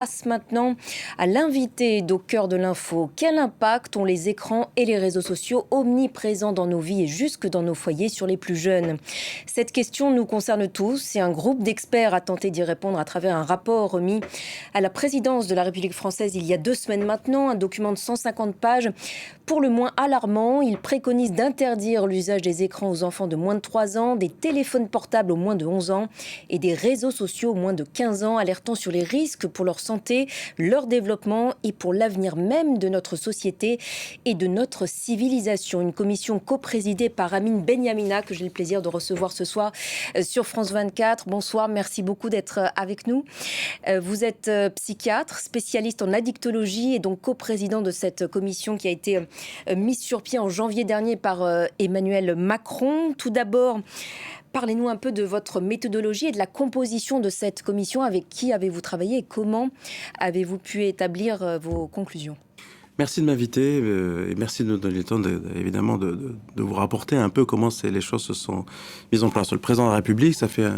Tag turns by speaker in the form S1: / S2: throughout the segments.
S1: Passe maintenant à l'invité d'Au cœur de l'info. Quel impact ont les écrans et les réseaux sociaux omniprésents dans nos vies et jusque dans nos foyers sur les plus jeunes? Cette question nous concerne tous et un groupe d'experts a tenté d'y répondre à travers un rapport remis à la présidence de la République française il y a 2 semaines maintenant, un document de 150 pages. Pour le moins alarmant, il préconise d'interdire l'usage des écrans aux enfants de moins de 3 ans, des téléphones portables aux moins de 11 ans et des réseaux sociaux aux moins de 15 ans, alertant sur les risques pour leur santé, leur développement et pour l'avenir même de notre société et de notre civilisation. Une commission coprésidée par Amine Benyamina, que j'ai le plaisir de recevoir ce soir sur France 24. Bonsoir, merci beaucoup d'être avec nous. Vous êtes psychiatre, spécialiste en addictologie et donc coprésident de cette commission qui a été mise sur pied en janvier dernier par Emmanuel Macron. Tout d'abord, parlez-nous un peu de votre méthodologie et de la composition de cette commission. Avec qui avez-vous travaillé et comment avez-vous pu établir vos conclusions?
S2: Merci de m'inviter et merci de nous donner le temps, évidemment, de vous rapporter un peu comment les choses se sont mises en place. Le président de la République, ça fait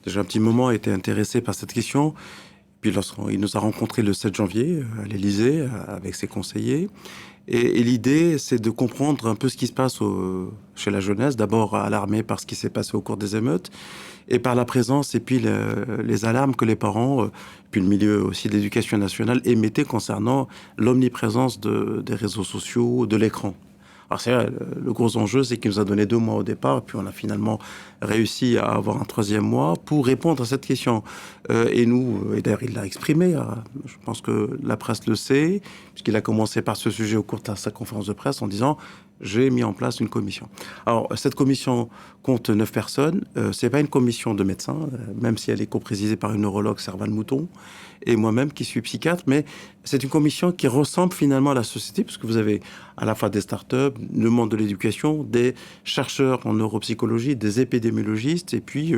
S2: déjà un petit moment, a été intéressé par cette question. Puis lorsqu'il nous a rencontrés le 7 janvier à l'Élysée avec ses conseillers. Et l'idée, c'est de comprendre un peu ce qui se passe chez la jeunesse. D'abord alarmé par ce qui s'est passé au cours des émeutes et par la présence et puis les alarmes que les parents, puis le milieu aussi de l'éducation nationale émettaient concernant l'omniprésence des réseaux sociaux, de l'écran. Alors c'est vrai, le gros enjeu, c'est qu'il nous a donné 2 mois au départ, puis on a finalement réussi à avoir un 3e mois pour répondre à cette question. Et d'ailleurs il l'a exprimé, je pense que la presse le sait, puisqu'il a commencé par ce sujet au cours de sa conférence de presse en disant « j'ai mis en place une commission ». Alors cette commission compte 9 personnes, c'est pas une commission de médecins, même si elle est coprésidée par une neurologue, Servane Mouton, et moi-même qui suis psychiatre, mais c'est une commission qui ressemble finalement à la société, puisque vous avez à la fois des startups, le monde de l'éducation, des chercheurs en neuropsychologie, des épidémiologistes, et puis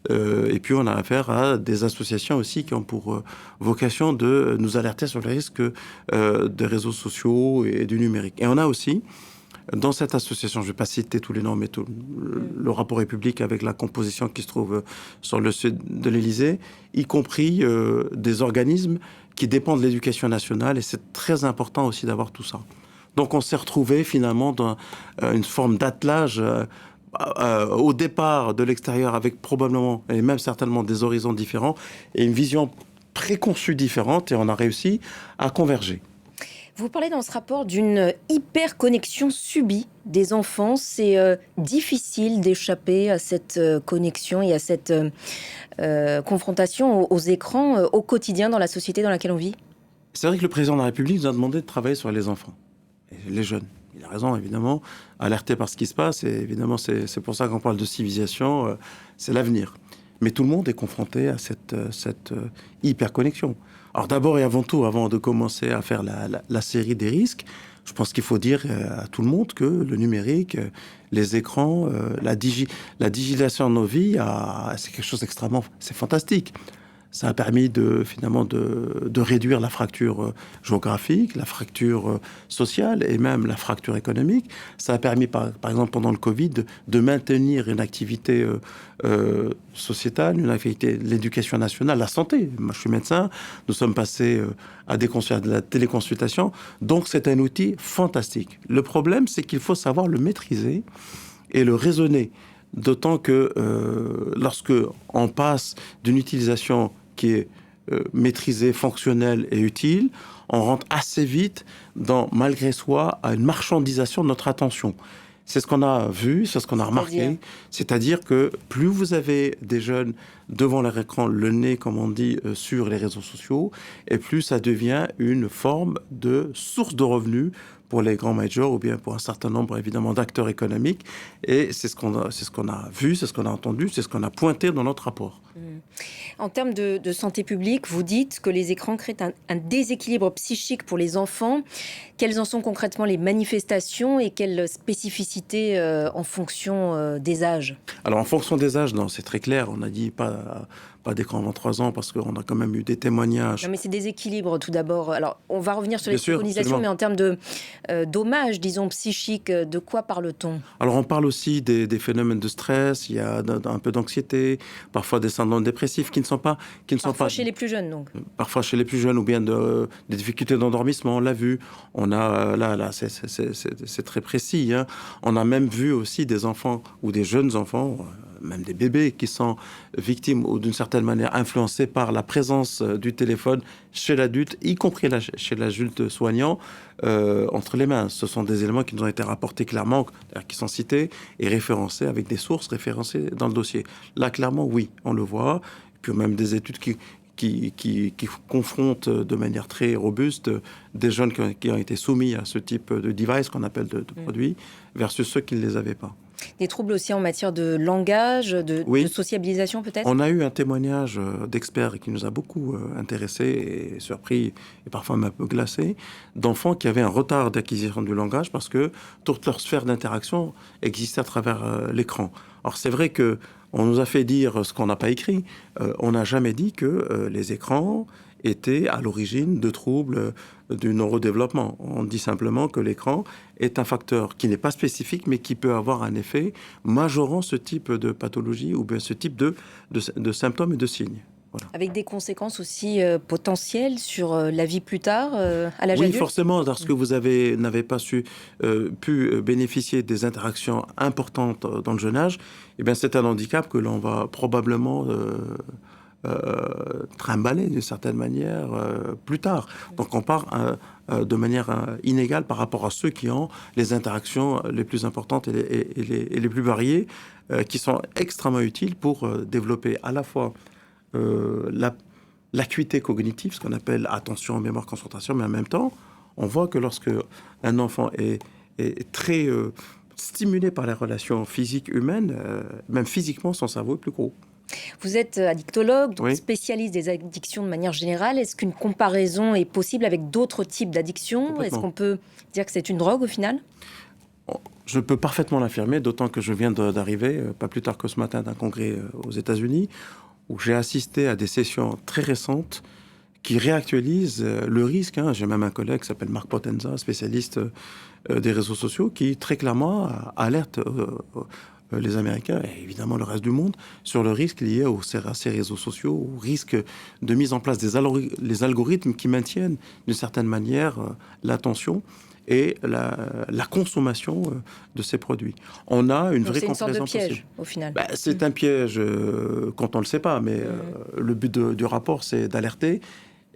S2: on a affaire à des associations aussi qui ont pour vocation de nous alerter sur les risques des réseaux sociaux et du numérique. Et on a aussi, dans cette association, je ne vais pas citer tous les noms, mais le rapport est public avec la composition qui se trouve sur le site de l'Élysée, y compris des organismes qui dépendent de l'éducation nationale, et c'est très important aussi d'avoir tout ça. Donc on s'est retrouvé finalement dans une forme d'attelage au départ de l'extérieur avec probablement et même certainement des horizons différents et une vision préconçue différente, et on a réussi à converger.
S1: Vous parlez dans ce rapport d'une hyper-connexion subie des enfants. C'est difficile d'échapper à cette connexion et à cette confrontation aux écrans au quotidien dans la société dans laquelle on vit.
S2: C'est vrai que le président de la République nous a demandé de travailler sur les enfants, et les jeunes. Il a raison, évidemment, alerté par ce qui se passe, et évidemment, c'est pour ça qu'on parle de civilisation, c'est l'avenir. Mais tout le monde est confronté à cette hyper-connexion. Alors d'abord et avant tout, avant de commencer à faire la série des risques, je pense qu'il faut dire à tout le monde que le numérique, les écrans, la digitalisation de nos vies, c'est quelque chose d'extrêmement... C'est fantastique. Ça a permis finalement de réduire la fracture géographique, la fracture sociale et même la fracture économique. Ça a permis, par exemple, pendant le Covid, de maintenir une activité sociétale, une activité de l'éducation nationale, la santé. Moi, je suis médecin. Nous sommes passés à de la téléconsultation. Donc, c'est un outil fantastique. Le problème, c'est qu'il faut savoir le maîtriser et le raisonner. D'autant que lorsque on passe d'une utilisation qui est maîtrisée, fonctionnelle et utile, on rentre assez vite malgré soi, à une marchandisation de notre attention. C'est ce qu'on a vu, c'est ce qu'on a remarqué. C'est-à-dire que plus vous avez des jeunes devant leur écran, le nez, comme on dit, sur les réseaux sociaux, et plus ça devient une forme de source de revenus pour les grands majors ou bien pour un certain nombre, évidemment, d'acteurs économiques. Et c'est ce qu'on a vu, c'est ce qu'on a entendu, c'est ce qu'on a pointé dans notre rapport.
S1: En termes de santé publique, vous dites que les écrans créent un déséquilibre psychique pour les enfants. Quelles en sont concrètement les manifestations et quelles spécificités en fonction des âges?
S2: Alors, en fonction des âges, non, c'est très clair. On a dit pas pas d'écran avant 3 ans, parce qu'on a quand même eu des témoignages.
S1: Non, mais c'est des équilibres tout d'abord. Alors, on va revenir sur les
S2: Bien sûr,
S1: préconisations,
S2: absolument.
S1: mais en termes de dommages, disons, psychiques, de quoi parle-t-on?
S2: Alors, on parle aussi des phénomènes de stress, il y a un peu d'anxiété, parfois des syndromes dépressifs qui ne sont pas...
S1: Parfois chez les plus jeunes, donc.
S2: Parfois chez les plus jeunes, ou bien des difficultés d'endormissement, on l'a vu. On a, là, c'est très précis, hein. On a même vu aussi des enfants, ou des jeunes enfants, même des bébés, qui sont victimes, ou d'une certaine manière influencés par la présence du téléphone chez l'adulte, y compris chez l'adulte soignant, entre les mains. Ce sont des éléments qui nous ont été rapportés clairement, qui sont cités et référencés avec des sources référencées dans le dossier. Là, clairement, oui, on le voit. Puis même des études qui confrontent de manière très robuste des jeunes qui ont été soumis à ce type de device qu'on appelle de produits versus ceux qui ne les avaient pas.
S1: Des troubles aussi en matière de langage, de sociabilisation peut-être?
S2: On a eu un témoignage d'experts qui nous a beaucoup intéressés et surpris et parfois même un peu glacés, d'enfants qui avaient un retard d'acquisition du langage parce que toute leur sphère d'interaction existait à travers l'écran. Alors c'est vrai que on nous a fait dire ce qu'on n'a pas écrit. On n'a jamais dit que les écrans étaient à l'origine de troubles du neurodéveloppement. On dit simplement que l'écran est un facteur qui n'est pas spécifique, mais qui peut avoir un effet majorant ce type de pathologie ou bien ce type de symptômes et de signes. Voilà.
S1: Avec des conséquences aussi potentielles sur la vie plus tard, à l'âge adulte?
S2: Oui, forcément, lorsque vous n'avez pas pu bénéficier des interactions importantes dans le jeune âge, eh bien, c'est un handicap que l'on va probablement trimballer d'une certaine manière plus tard. Donc on part de manière inégale par rapport à ceux qui ont les interactions les plus importantes et les plus variées, qui sont extrêmement utiles pour développer à la fois l'acuité cognitive, ce qu'on appelle attention, mémoire, concentration, mais en même temps, on voit que lorsque un enfant est très stimulé par les relations physiques humaines, même physiquement, son cerveau est plus gros.
S1: Vous êtes addictologue, donc
S2: Oui.
S1: spécialiste des addictions de manière générale. Est-ce qu'une comparaison est possible avec d'autres types d'addictions? Est-ce qu'on peut dire que c'est une drogue au final?
S2: Je peux parfaitement l'affirmer, d'autant que je viens d'arriver, pas plus tard que ce matin, d'un congrès aux États-Unis, où j'ai assisté à des sessions très récentes qui réactualisent le risque. J'ai même un collègue qui s'appelle Marc Potenza, spécialiste des réseaux sociaux, qui très clairement alerte les Américains et évidemment le reste du monde sur le risque lié à ces réseaux sociaux, au risque de mise en place les algorithmes qui maintiennent d'une certaine manière l'attention et la consommation de ces produits. On a une vraie comparaison possible.
S1: C'est une sorte de piège, au final.
S2: C'est un piège quand on ne le sait pas, mais le but du rapport, c'est d'alerter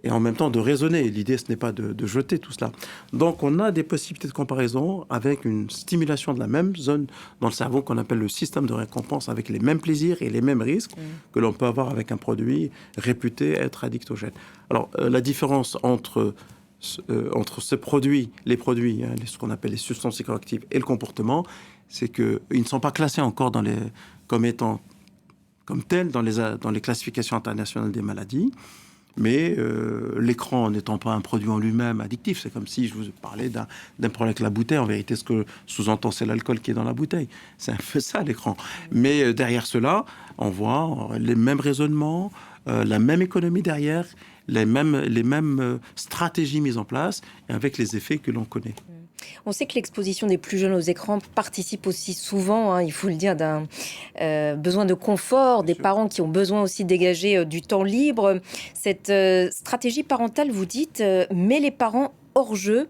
S2: et en même temps de raisonner. L'idée, ce n'est pas de jeter tout cela. Donc, on a des possibilités de comparaison avec une stimulation de la même zone dans le cerveau qu'on appelle le système de récompense, avec les mêmes plaisirs et les mêmes risques que l'on peut avoir avec un produit réputé être addictogène. Alors, la différence entre ces produits, ce qu'on appelle les substances psychoactives et le comportement, c'est qu'ils ne sont pas classés encore comme tels dans les classifications internationales des maladies. Mais l'écran n'étant pas un produit en lui-même addictif, c'est comme si je vous parlais d'un problème avec la bouteille. En vérité, ce que sous-entend, c'est l'alcool qui est dans la bouteille. C'est un peu ça, l'écran. Mais derrière cela, on voit les mêmes raisonnements, la même économie derrière, les mêmes stratégies mises en place, et avec les effets que l'on connaît.
S1: On sait que l'exposition des plus jeunes aux écrans participe aussi souvent, il faut le dire, d'un besoin de confort, des parents qui ont besoin aussi de dégager du temps libre. Cette stratégie parentale, vous dites, met les parents hors jeu.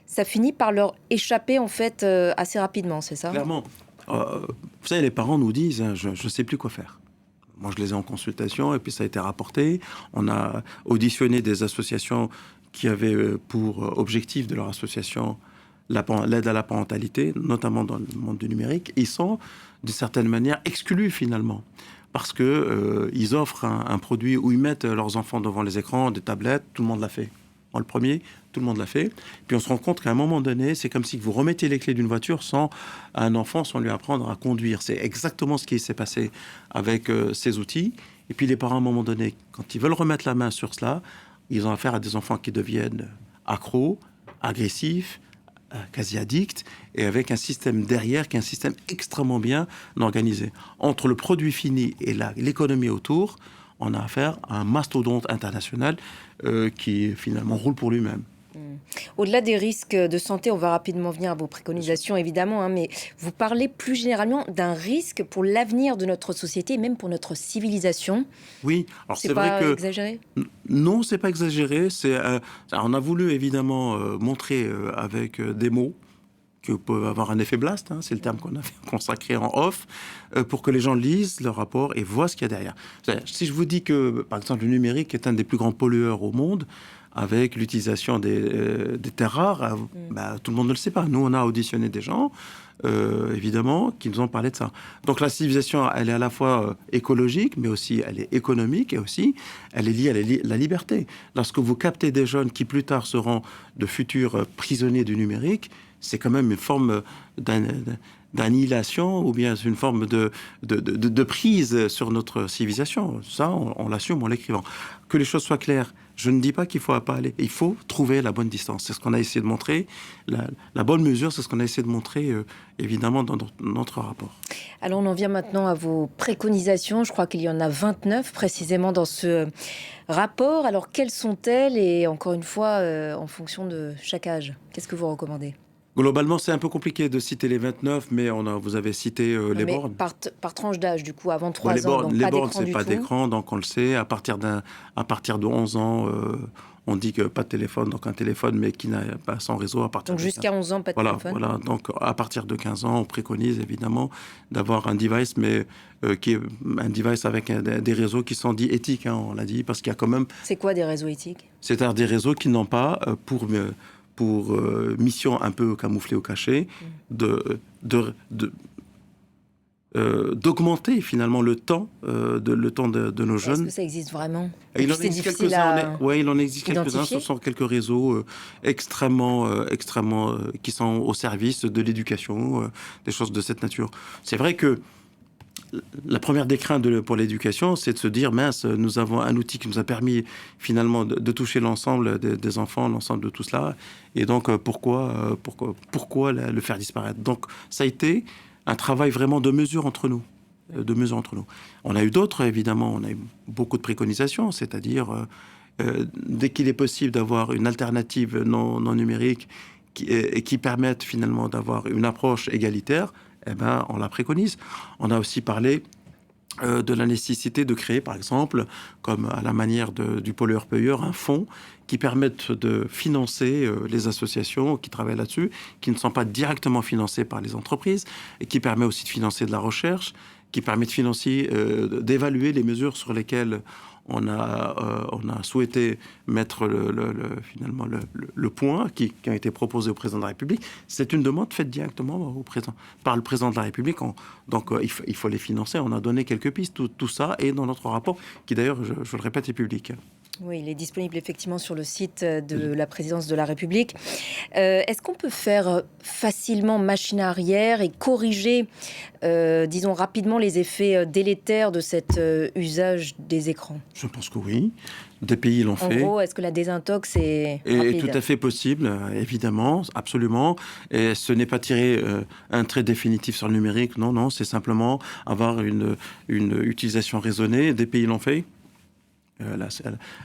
S1: Ça finit par leur échapper en fait assez rapidement, c'est ça?
S2: Clairement. Vous savez, les parents nous disent je ne sais plus quoi faire. Moi, je les ai en consultation et puis ça a été rapporté. On a auditionné des associations qui avaient pour objectif de leur association l'aide à la parentalité, notamment dans le monde du numérique. Ils sont, d'une certaine manière, exclus finalement. Parce qu'ils offrent un produit où ils mettent leurs enfants devant les écrans, des tablettes, tout le monde l'a fait. Moi, le premier, tout le monde l'a fait. Puis on se rend compte qu'à un moment donné, c'est comme si vous remettiez les clés d'une voiture à un enfant sans lui apprendre à conduire. C'est exactement ce qui s'est passé avec ces outils. Et puis les parents, à un moment donné, quand ils veulent remettre la main sur cela, ils ont affaire à des enfants qui deviennent accros, agressifs, quasi addicts, et avec un système derrière qui est un système extrêmement bien organisé. Entre le produit fini et l'économie autour, on a affaire à un mastodonte international qui finalement roule pour lui-même.
S1: Au-delà des risques de santé, on va rapidement venir à vos préconisations, évidemment, hein, mais vous parlez plus généralement d'un risque pour l'avenir de notre société et même pour notre civilisation.
S2: Oui, alors
S1: C'est
S2: c'est vrai
S1: pas
S2: que...
S1: exagéré?
S2: Non, c'est pas exagéré. On a voulu évidemment montrer avec des mots qui peuvent avoir un effet blast, hein, c'est le terme qu'on a consacré en off, pour que les gens lisent le rapport et voient ce qu'il y a derrière. Si je vous dis que, par exemple, le numérique est un des plus grands pollueurs au monde, avec l'utilisation des terres rares, tout le monde ne le sait pas. Nous, on a auditionné des gens, évidemment, qui nous ont parlé de ça. Donc la civilisation, elle est à la fois écologique, mais aussi elle est économique, et aussi elle est liée à la liberté. Lorsque vous captez des jeunes qui plus tard seront de futurs prisonniers du numérique, c'est quand même une forme d'annihilation ou bien une forme de prise sur notre civilisation. Ça, on l'assume en l'écrivant. Que les choses soient claires, je ne dis pas qu'il faut pas aller. Il faut trouver la bonne distance. C'est ce qu'on a essayé de montrer. La bonne mesure, c'est ce qu'on a essayé de montrer, évidemment, dans notre rapport.
S1: Alors, on en vient maintenant à vos préconisations. Je crois qu'il y en a 29 précisément dans ce rapport. Alors, quelles sont-elles? Et encore une fois, en fonction de chaque âge, qu'est-ce que vous recommandez?
S2: Globalement, c'est un peu compliqué de citer les 29, mais vous avez cité les bornes.
S1: Par tranche d'âge, du coup, avant 3 ans, donc
S2: les
S1: pas
S2: bornes,
S1: d'écran
S2: c'est
S1: du
S2: pas
S1: tout.
S2: d'écran, donc on le sait. À partir de 11 ans, on dit que pas de téléphone, donc un téléphone, mais qui n'a pas sans réseau à partir
S1: Donc
S2: de
S1: jusqu'à 11 ans, pas de téléphone.
S2: Voilà, donc à partir de 15 ans, on préconise évidemment d'avoir un device, mais qui est un device avec des réseaux qui sont dits éthiques, hein, on l'a dit, parce qu'il y a quand même...
S1: C'est quoi des réseaux éthiques?
S2: C'est-à-dire des réseaux qui n'ont pas pour mission un peu camouflée ou cachée, d'augmenter finalement le temps de nos jeunes.
S1: Est-ce que ça existe vraiment?
S2: Il en existe quelques-uns. Il en existe quelques-uns. Ce sont quelques réseaux extrêmement, qui sont au service de l'éducation, des choses de cette nature. C'est vrai que la première des craintes pour l'éducation, c'est de se dire, mince, nous avons un outil qui nous a permis finalement de toucher l'ensemble des enfants, l'ensemble de tout cela. Et donc, pourquoi le faire disparaître? Donc, ça a été un travail vraiment de mesure entre nous. On a eu d'autres, évidemment, on a eu beaucoup de préconisations, c'est-à-dire, dès qu'il est possible d'avoir une alternative non numérique qui permette finalement d'avoir une approche égalitaire, on la préconise. On a aussi parlé de la nécessité de créer, par exemple, comme à la manière du pollueur-payeur, un fonds qui permette de financer les associations qui travaillent là-dessus, qui ne sont pas directement financées par les entreprises, et qui permet aussi de financer de la recherche, qui permet de financer, d'évaluer les mesures sur lesquelles on a souhaité mettre finalement le point qui a été proposé au président de la République. C'est une demande faite directement par le président de la République. Donc il faut les financer. On a donné quelques pistes. Tout ça est dans notre rapport qui d'ailleurs, je le répète, est public.
S1: Oui, il est disponible effectivement sur le site de la présidence de la République. Est-ce qu'on peut faire facilement machine arrière et corriger, disons rapidement, les effets délétères de cet usage des écrans?
S2: Je pense que oui. Des pays l'ont fait.
S1: En gros, est-ce que la désintox est rapide?
S2: Tout à fait possible, évidemment, absolument. Et ce n'est pas tirer un trait définitif sur le numérique. Non, c'est simplement avoir une utilisation raisonnée. Des pays l'ont fait.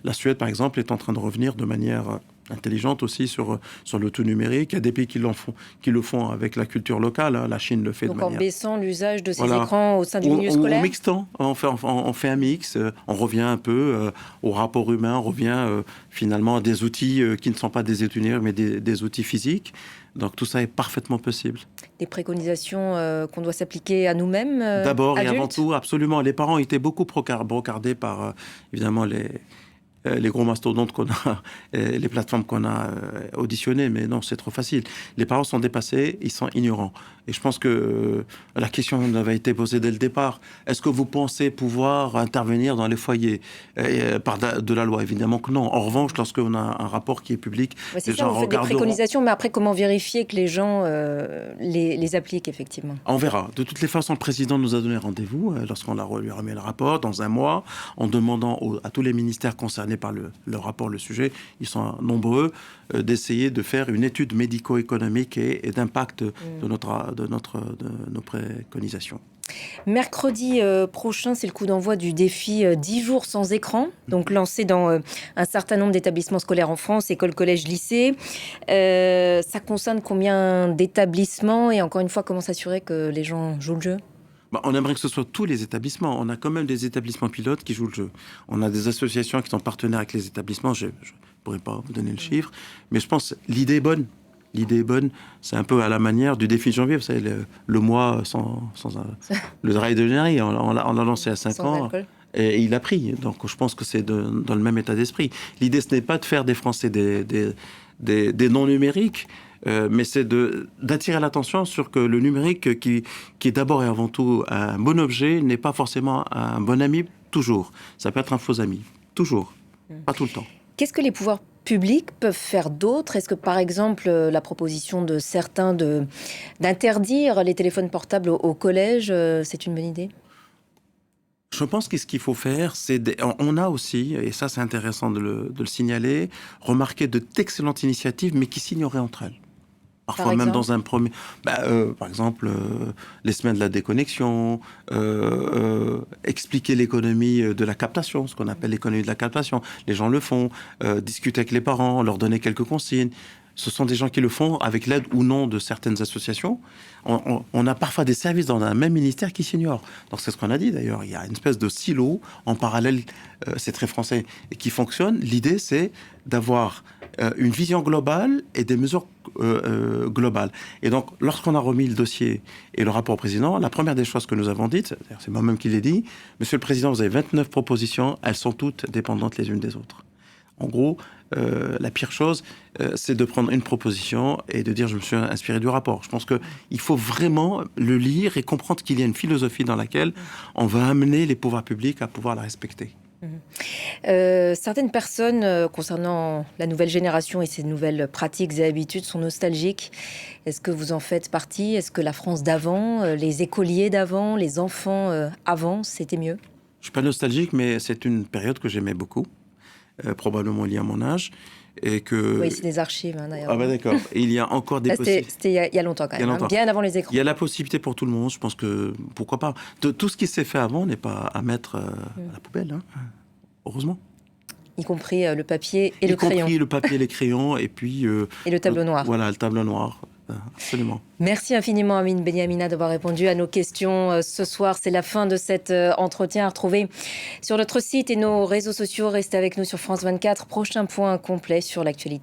S2: La Suède, par exemple, est en train de revenir de manière intelligente aussi sur le tout numérique. Il y a des pays qui le font avec la culture locale. Hein. La Chine le fait
S1: donc
S2: de manière...
S1: en baissant l'usage de ces écrans au sein du milieu scolaire?
S2: En mixtant. On fait un mix. On revient un peu au rapport humain. On revient finalement à des outils qui ne sont pas des outils numériques, mais des outils physiques. Donc tout ça est parfaitement possible.
S1: Des préconisations qu'on doit s'appliquer à nous-mêmes,
S2: d'abord
S1: adultes?
S2: Et avant tout, absolument. Les parents étaient beaucoup brocardés par, évidemment, les gros mastodontes qu'on a, les plateformes qu'on a auditionnées, mais non, c'est trop facile. Les parents sont dépassés, ils sont ignorants. Et je pense que la question nous avait été posée dès le départ. Est-ce que vous pensez pouvoir intervenir dans les foyers par de la loi? Évidemment que non. En revanche, lorsqu'on a un rapport qui est public,
S1: c'est ça, vous faites des préconisations, mais après, comment vérifier que les gens les appliquent, effectivement?
S2: On verra. De toutes les façons, le président nous a donné rendez-vous lorsqu'on lui a remis le rapport, dans un mois, en demandant à tous les ministères concernés par le rapport, le sujet, ils sont nombreux, d'essayer de faire une étude médico-économique et d'impact de nos préconisations.
S1: Mercredi prochain, c'est le coup d'envoi du défi 10 jours sans écran, donc lancé dans un certain nombre d'établissements scolaires en France, écoles, collèges, lycées. Ça concerne combien d'établissements et encore une fois, comment s'assurer que les gens jouent le jeu?
S2: Bah, on aimerait que ce soit tous les établissements. On a quand même des établissements pilotes qui jouent le jeu. On a des associations qui sont partenaires avec les établissements. Je ne pourrais pas vous donner le chiffre, mais je pense que l'idée est bonne. L'idée est bonne. C'est un peu à la manière du défi de janvier. Vous savez, le mois sans le rail de générie. On l'a lancé à 5
S1: Sans
S2: ans.
S1: alcool.
S2: Et il a pris. Donc je pense que c'est dans le même état d'esprit. L'idée, ce n'est pas de faire des Français des non-numériques, mais c'est d'attirer l'attention sur que le numérique, qui est d'abord et avant tout un bon objet, n'est pas forcément un bon ami toujours. Ça peut être un faux ami, toujours, pas tout le temps.
S1: Qu'est-ce que les pouvoirs publics peuvent faire d'autre? Est-ce que, par exemple, la proposition de certains d'interdire les téléphones portables au collège, c'est une bonne idée?
S2: Je pense que ce qu'il faut faire, on a aussi, et ça c'est intéressant de le signaler, remarqué d'excellentes initiatives, mais qui s'ignoraient entre elles. Parfois même dans un premier... par exemple, les semaines de la déconnexion, expliquer l'économie de la captation, ce qu'on appelle l'économie de la captation. Les gens le font, discuter avec les parents, leur donner quelques consignes. Ce sont des gens qui le font avec l'aide ou non de certaines associations. On a parfois des services dans un même ministère qui s'ignorent. Donc c'est ce qu'on a dit d'ailleurs. Il y a une espèce de silo en parallèle, c'est très français, et qui fonctionne. L'idée, c'est d'avoir une vision globale et des mesures globales. Et donc, lorsqu'on a remis le dossier et le rapport au président, la première des choses que nous avons dites, c'est moi-même qui l'ai dit, Monsieur le Président, vous avez 29 propositions, elles sont toutes dépendantes les unes des autres. En gros, la pire chose, c'est de prendre une proposition et de dire je me suis inspiré du rapport. Je pense qu'il faut vraiment le lire et comprendre qu'il y a une philosophie dans laquelle on va amener les pouvoirs publics à pouvoir la respecter.
S1: Certaines personnes, concernant la nouvelle génération et ses nouvelles pratiques et habitudes, sont nostalgiques. Est-ce que vous en faites partie? Est-ce que la France d'avant, les écoliers d'avant, les enfants avant, c'était mieux?
S2: Je ne suis pas nostalgique, mais c'est une période que j'aimais beaucoup, probablement liée à mon âge. Et que...
S1: Oui, c'est des archives, hein, d'ailleurs.
S2: Ah bah d'accord. Et il y a encore des possibilités.
S1: C'était il y a longtemps quand même, hein, bien avant les écrans.
S2: Il y a la possibilité pour tout le monde. Je pense que, pourquoi pas. Tout ce qui s'est fait avant n'est pas à mettre à la poubelle, hein. Heureusement.
S1: Y compris le papier et le crayon.
S2: Y compris le papier et les crayons, et puis...
S1: et le tableau noir.
S2: Voilà, le tableau noir. Absolument.
S1: Merci infiniment, Amine Benhamina, d'avoir répondu à nos questions ce soir. C'est la fin de cet entretien à retrouver sur notre site et nos réseaux sociaux. Restez avec nous sur France 24. Prochain point complet sur l'actualité.